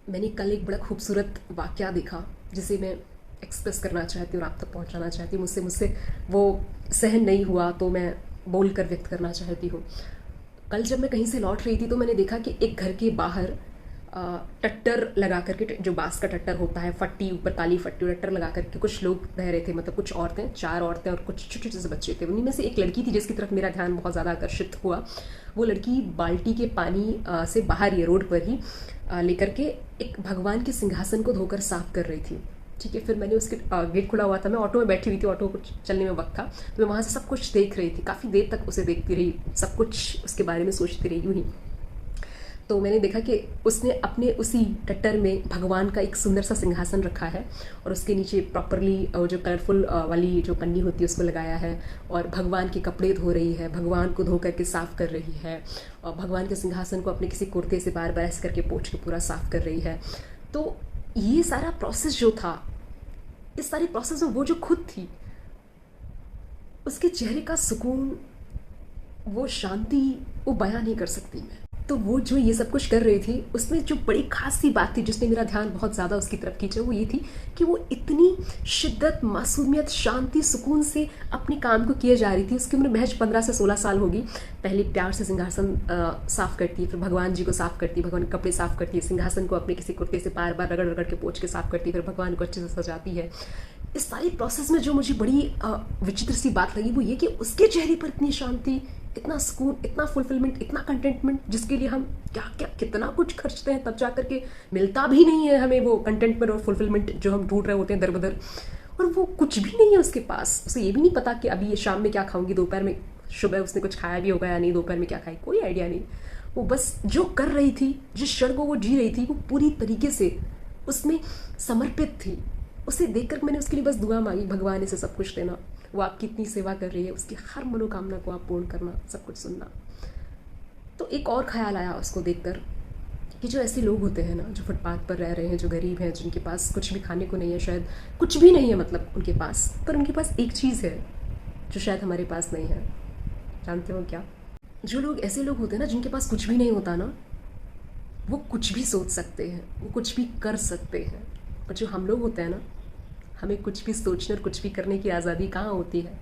मैंने कल एक बड़ा खूबसूरत वाक़या देखा जिसे मैं एक्सप्रेस करना चाहती हूँ और आप तक पहुँचाना चाहती हूँ। मुझसे मुझसे वो सहन नहीं हुआ तो मैं बोल कर व्यक्त करना चाहती हूँ। कल जब मैं कहीं से लौट रही थी तो मैंने देखा कि एक घर के बाहर टट्टर लगा करके, जो बांस का टट्टर होता है, फट्टी ऊपर काली फट्टी, टट्टर लगा करके कुछ लोग रह रहे थे। मतलब कुछ औरतें, 4 औरतें और कुछ छोटे छोटे से बच्चे थे। उन्हीं में से एक लड़की थी जिसकी तरफ मेरा ध्यान बहुत ज़्यादा आकर्षित हुआ। वो लड़की बाल्टी के पानी से बाहर ये रोड पर ही लेकर के एक भगवान के सिंहासन को धोकर साफ कर रही थी। ठीक है, फिर मैंने उसके गेट खुला हुआ था, मैं ऑटो में बैठी हुई थी, ऑटो को चलने में वक्त था, तो मैं वहाँ से सब कुछ देख रही थी। काफ़ी देर तक उसे देखती रही, सब कुछ उसके बारे में सोचती रही यूँ ही। तो मैंने देखा कि उसने अपने उसी टट्टर में भगवान का एक सुंदर सा सिंहासन रखा है और उसके नीचे प्रॉपरली जो कलरफुल वाली जो पन्नी होती है उसको लगाया है और भगवान के कपड़े धो रही है, भगवान को धो करके साफ़ कर रही है और भगवान के सिंहासन को अपने किसी कुर्ते से बार बार ऐसे करके पोंछ के पूरा साफ़ कर रही है। तो ये सारा प्रोसेस जो था, इस सारी प्रोसेस में वो जो खुद थी, उसके चेहरे का सुकून, वो शांति, वो बयां नहीं कर सकती मैं। तो वो जो ये सब कुछ कर रही थी, उसमें जो बड़ी खास सी बात थी जिसने मेरा ध्यान बहुत ज़्यादा उसकी तरफ खींचा, वो ये थी कि वो इतनी शिद्दत, मासूमियत, शांति, सुकून से अपने काम को किए जा रही थी। उसकी उम्र महज 15 से 16 साल होगी। पहले प्यार से सिंहासन साफ़ करती है, फिर भगवान जी को साफ़ करती है, भगवान के कपड़े साफ़ करती है, सिंहासन को अपने किसी कुर्ते से बार बार रगड़ रगड़ के पोंछ के साफ़ करती है, फिर भगवान को अच्छे से सजाती है। इस सारी प्रोसेस में जो मुझे बड़ी विचित्र सी बात लगी वो ये कि उसके चेहरे पर इतनी शांति, इतना सुकून, इतना फुलफिलमेंट, इतना कंटेंटमेंट, जिसके लिए हम क्या क्या कितना कुछ खर्चते हैं, तब जा करके मिलता भी नहीं है हमें वो कंटेंटमेंट और फुलफिलमेंट जो हम ढूंढ रहे होते हैं दर बदर। और वो कुछ भी नहीं है उसके पास। उसे ये भी नहीं पता कि अभी ये शाम में क्या खाऊंगी, दोपहर में, सुबह उसने कुछ खाया भी होगा या नहीं, दोपहर में क्या खाई, कोई आइडिया नहीं। वो बस जो कर रही थी, जिस क्षण को वो जी रही थी, वो पूरी तरीके से उसमें समर्पित थी। उसे देखकर मैंने उसके लिए बस दुआ मांगी, भगवान इसे सब कुछ देना, वो आपकी इतनी सेवा कर रही है, उसकी हर मनोकामना को आप पूर्ण करना, सब कुछ सुनना। तो एक और ख्याल आया उसको देखकर कि जो ऐसे लोग होते हैं ना, जो फुटपाथ पर रह रहे हैं, जो गरीब हैं, जिनके पास कुछ भी खाने को नहीं है, शायद कुछ भी नहीं है मतलब उनके पास, पर उनके पास एक चीज़ है जो शायद हमारे पास नहीं है। जानते हो क्या? जो लोग, ऐसे लोग होते हैं ना जिनके पास कुछ भी नहीं होता ना, वो कुछ भी सोच सकते हैं, वो कुछ भी कर सकते हैं। पर जो हम लोग होते हैं ना, हमें कुछ भी सोचने और कुछ भी करने की आज़ादी कहाँ होती है।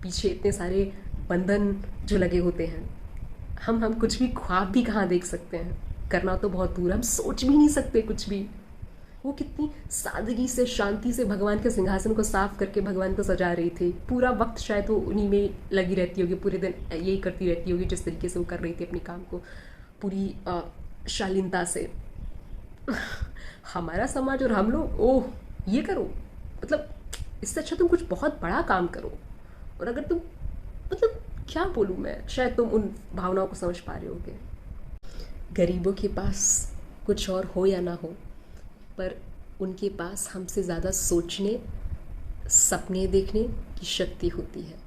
पीछे इतने सारे बंधन जो लगे होते हैं, हम कुछ भी ख्वाब भी कहाँ देख सकते हैं। करना तो बहुत दूर, हम सोच भी नहीं सकते कुछ भी। वो कितनी सादगी से, शांति से भगवान के सिंहासन को साफ करके भगवान को सजा रही थी। पूरा वक्त शायद वो उन्हीं में लगी रहती होगी, पूरे दिन यही करती रहती होगी जिस तरीके से वो कर रही थी अपने काम को, पूरी शालीनता से। हमारा समाज और हम लोग, ओह ये करो, मतलब इससे अच्छा तुम कुछ बहुत बड़ा काम करो। और अगर तुम, मतलब क्या बोलूँ मैं, शायद तुम उन भावनाओं को समझ पा रहे होगे। गरीबों के पास कुछ और हो या ना हो, पर उनके पास हमसे ज़्यादा सोचने, सपने देखने की शक्ति होती है।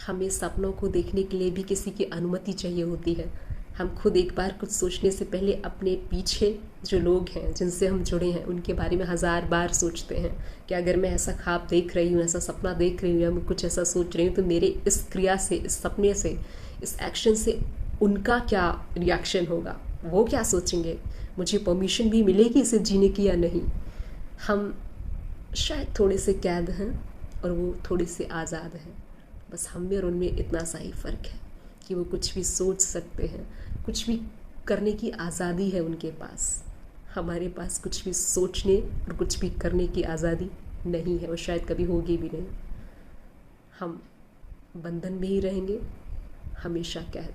हमें सपनों को देखने के लिए भी किसी की अनुमति चाहिए होती है। हम खुद एक बार कुछ सोचने से पहले अपने पीछे जो लोग हैं, जिनसे हम जुड़े हैं, उनके बारे में 1000 बार सोचते हैं कि अगर मैं ऐसा ख्वाब देख रही हूँ, ऐसा सपना देख रही हूँ या मैं कुछ ऐसा सोच रही हूँ, तो मेरे इस क्रिया से, इस सपने से, इस एक्शन से उनका क्या रिएक्शन होगा, वो क्या सोचेंगे, मुझे परमिशन भी मिलेगी इसे जीने की या नहीं। हम शायद थोड़े से कैद हैं और वो थोड़े से आज़ाद हैं। बस हम में और उनमें इतना सा ही फ़र्क है कि वो कुछ भी सोच सकते हैं, कुछ भी करने की आज़ादी है उनके पास। हमारे पास कुछ भी सोचने और कुछ भी करने की आज़ादी नहीं है और शायद कभी होगी भी नहीं। हम बंधन में ही रहेंगे, हमेशा कैद।